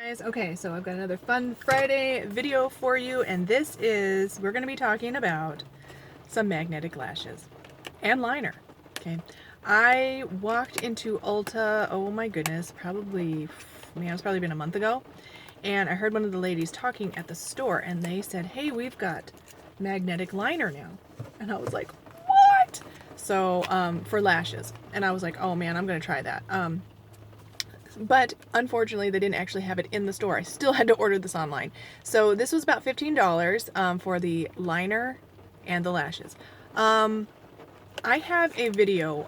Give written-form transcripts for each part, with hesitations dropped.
Guys, okay, so I've got another Fun Friday video for you, and we're going to be talking about some magnetic lashes and liner. Okay, I walked into Ulta, oh my goodness, it's probably been a month ago, and I heard one of the ladies talking at the store, and they said, hey, we've got magnetic liner now. And I was like, what? So, for lashes. And I was like, oh man, I'm going to try that. But unfortunately, they didn't actually have it in the store. I still had to order this online. So this was about $15 for the liner and the lashes. I have a video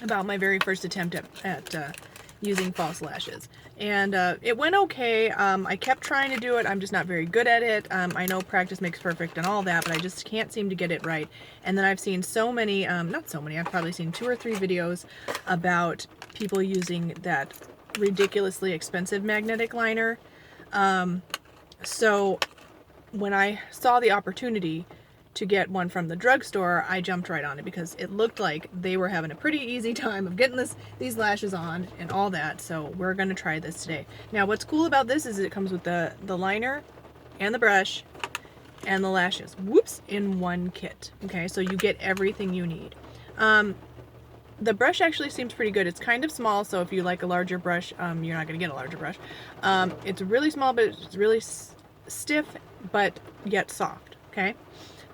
about my very first attempt at using false lashes. And it went okay. I kept trying to do it. I'm just not very good at it. I know practice makes perfect and all that, but I just can't seem to get it right. And then I've seen so many, not so many, I've probably seen 2 or 3 videos about people using that ridiculously expensive magnetic liner. So when I saw the opportunity to get one from the drugstore, I jumped right on it because it looked like they were having a pretty easy time of getting these lashes on and all that. So we're going to try this today. Now what's cool about this is it comes with the liner and the brush and the lashes, in one kit. Okay, so you get everything you need. The brush actually seems pretty good. It's kind of small, so if you like a larger brush, you're not going to get a larger brush. It's really small, but it's really stiff, but yet soft. Okay.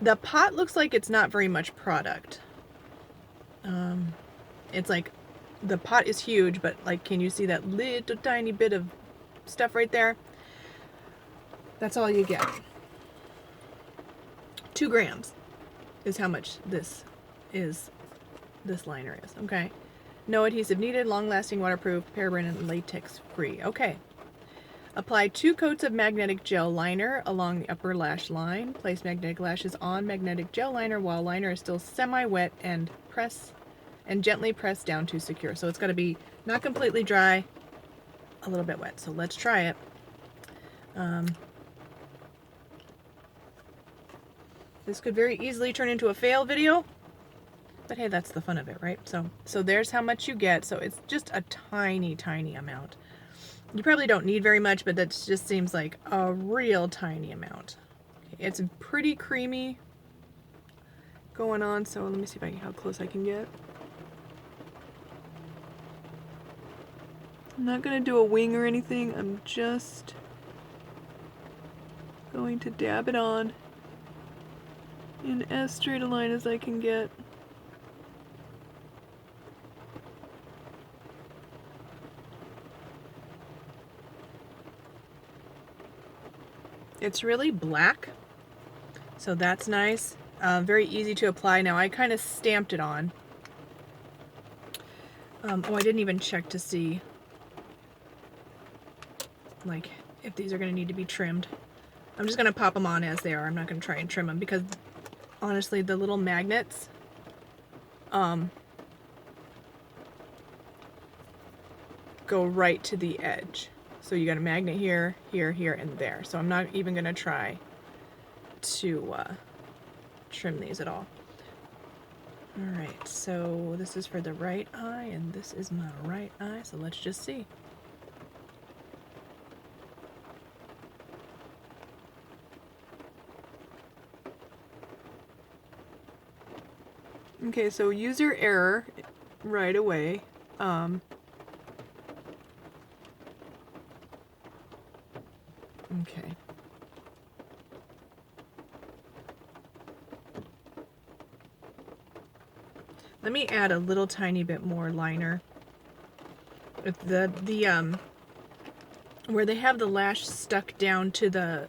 The pot looks like it's not very much product. It's like the pot is huge, but like, can you see that little tiny bit of stuff right there? That's all you get. 2 grams is how much this liner is. Okay. No adhesive needed, long-lasting, waterproof, paraben, and latex free. Okay. Apply 2 coats of magnetic gel liner along the upper lash line. Place magnetic lashes on magnetic gel liner while liner is still semi-wet and gently press down to secure. So it's got to be not completely dry, a little bit wet. So let's try it. This could very easily turn into a fail video, but hey, that's the fun of it, right? So there's how much you get. So it's just a tiny, tiny amount. You probably don't need very much, but that just seems like a real tiny amount. It's pretty creamy going on, so let me see how close I can get. I'm not going to do a wing or anything. I'm just going to dab it on in as straight a line as I can get. It's really black, so that's nice. Very easy to apply. Now I kind of stamped it on. Oh, I didn't even check to see like if these are going to need to be trimmed. I'm just going to pop them on as they are. I'm not going to try and trim them because honestly the little magnets go right to the edge. So you got a magnet here, here, here, and there. So I'm not even going to try to trim these at all. Alright, so this is for the right eye, and this is my right eye, so let's just see. Okay, so user error right away. Okay. Let me add a little tiny bit more liner. Where they have the lash stuck down to the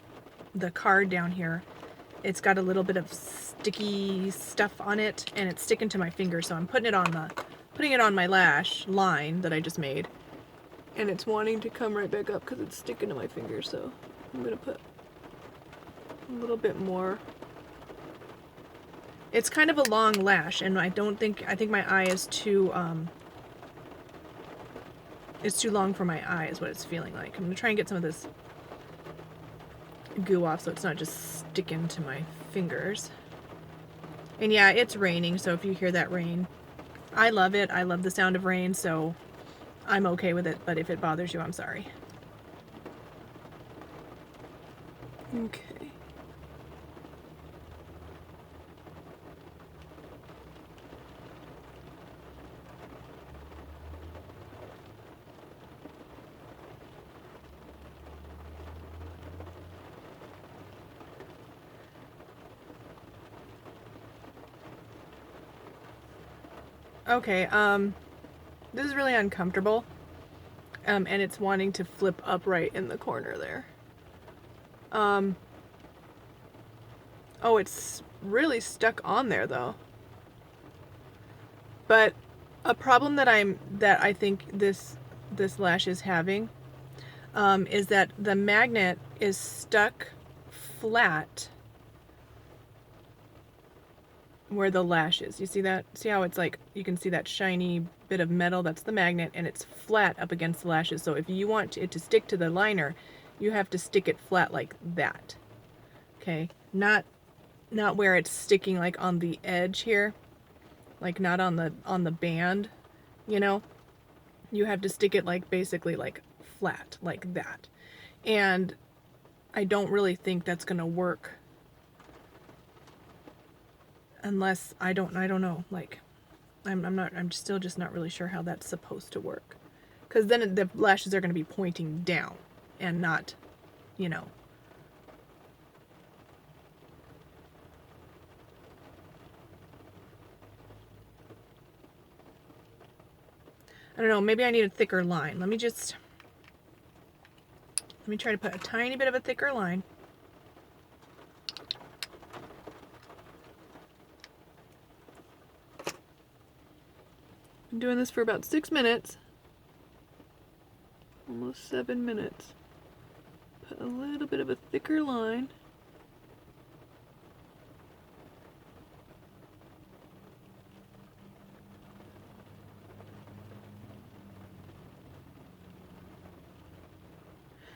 card down here, it's got a little bit of sticky stuff on it, and it's sticking to my finger, so I'm putting it on my lash line that I just made. And it's wanting to come right back up because it's sticking to my finger, so I'm going to put a little bit more. It's kind of a long lash, and I think my eye is too, it's too long for my eye is what it's feeling like. I'm going to try and get some of this goo off so it's not just sticking to my fingers. And yeah, it's raining, so if you hear that rain, I love it. I love the sound of rain, so I'm okay with it, but if it bothers you, I'm sorry. Okay. Okay, this is really uncomfortable. And it's wanting to flip upright in the corner there. Oh, it's really stuck on there though. But a problem that I think this lash is having is that the magnet is stuck flat where the lash is. You see that? See how it's like, you can see that shiny bit of metal? That's the magnet, and it's flat up against the lashes. So if you want it to stick to the liner, you have to stick it flat like that. Okay? Not where it's sticking like on the edge here. Like not on the band, you know? You have to stick it like basically like flat like that. And I don't really think that's going to work unless I don't know, like I'm still just not really sure how that's supposed to work, because then the lashes are going to be pointing down and not, you know. I don't know, maybe I need a thicker line. Let me try to put a tiny bit of a thicker line. Been doing this for about 6 minutes. Almost 7 minutes. Put a little bit of a thicker line.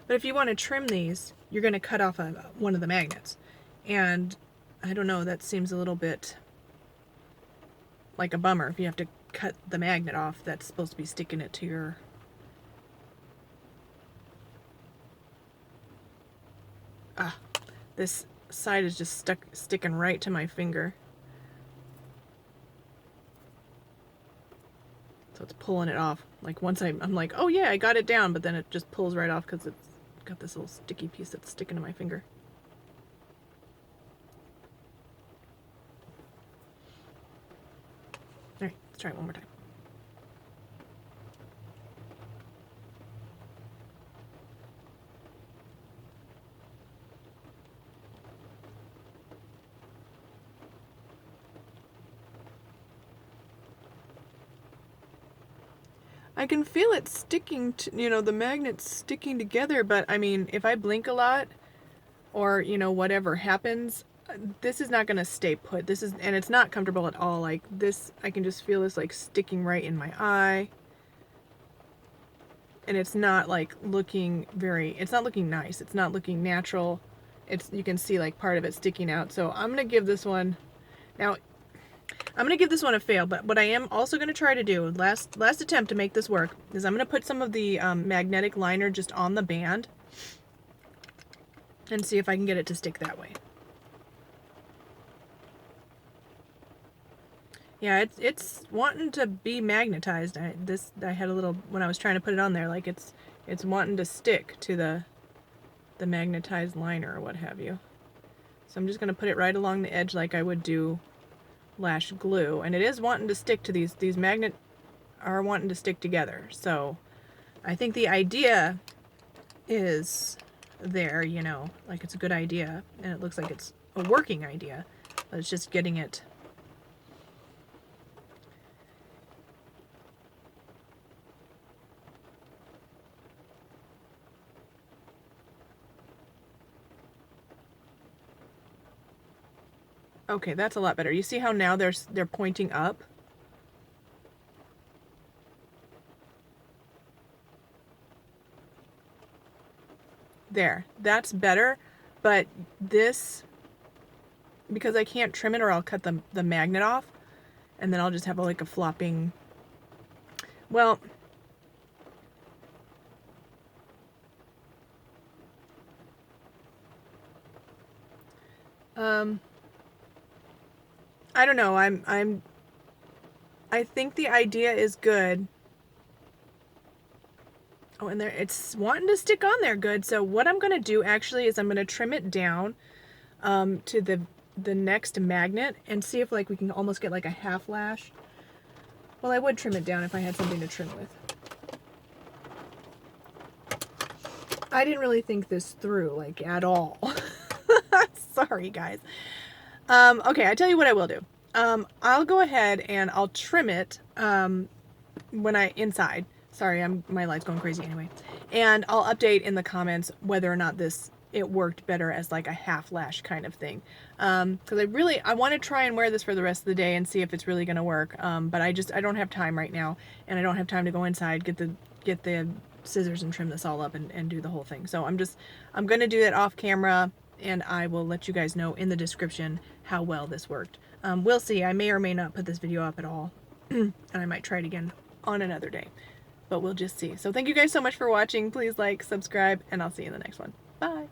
But if you want to trim these, you're going to cut off one of the magnets. And I don't know, that seems a little bit like a bummer if you have to cut the magnet off that's supposed to be sticking it to your... This side is just sticking right to my finger. So it's pulling it off. Like once I'm like, oh yeah, I got it down, but then it just pulls right off because it's got this little sticky piece that's sticking to my finger. Alright, let's try it one more time. I can feel it sticking to, you know, the magnet's sticking together, but I mean, if I blink a lot or, you know, whatever happens, this is not going to stay put. This is, and it's not comfortable at all. Like this, I can just feel this like sticking right in my eye. And it's not like looking it's not looking nice. It's not looking natural. You can see like part of it sticking out. So I'm going to give this one, now I'm going to give this one a fail, but what I am also going to try to do, last attempt to make this work, is I'm going to put some of the magnetic liner just on the band and see if I can get it to stick that way. Yeah, it's wanting to be magnetized. I had a little, when I was trying to put it on there, like it's wanting to stick to the magnetized liner or what have you. So I'm just going to put it right along the edge like I would do lash glue, and it is wanting to stick to these magnet are wanting to stick together. So I think the idea is there, you know, like it's a good idea, and it looks like it's a working idea, but it's just getting it. Okay, that's a lot better. You see how now they're pointing up? There, that's better, but this, because I can't trim it or I'll cut the magnet off, and then I'll just have like a flopping, well, I don't know. I think the idea is good. Oh, and there, it's wanting to stick on there good. So what I'm going to do actually is I'm going to trim it down to the next magnet and see if like we can almost get like a half lash. Well, I would trim it down if I had something to trim with. I didn't really think this through, like, at all. Sorry, guys. Okay, I tell you what I will do. I'll go ahead and I'll trim it when inside. Sorry, my light's going crazy anyway. And I'll update in the comments whether or not it worked better as like a half lash kind of thing. Because I want to try and wear this for the rest of the day and see if it's really going to work. But I don't have time right now, and I don't have time to go inside, get the scissors and trim this all up and do the whole thing. So I'm going to do it off camera, and I will let you guys know in the description how well this worked. We'll see. I may or may not put this video up at all, and I might try it again on another day, but we'll just see. So thank you guys so much for watching. Please like, subscribe, and I'll see you in the next one. Bye.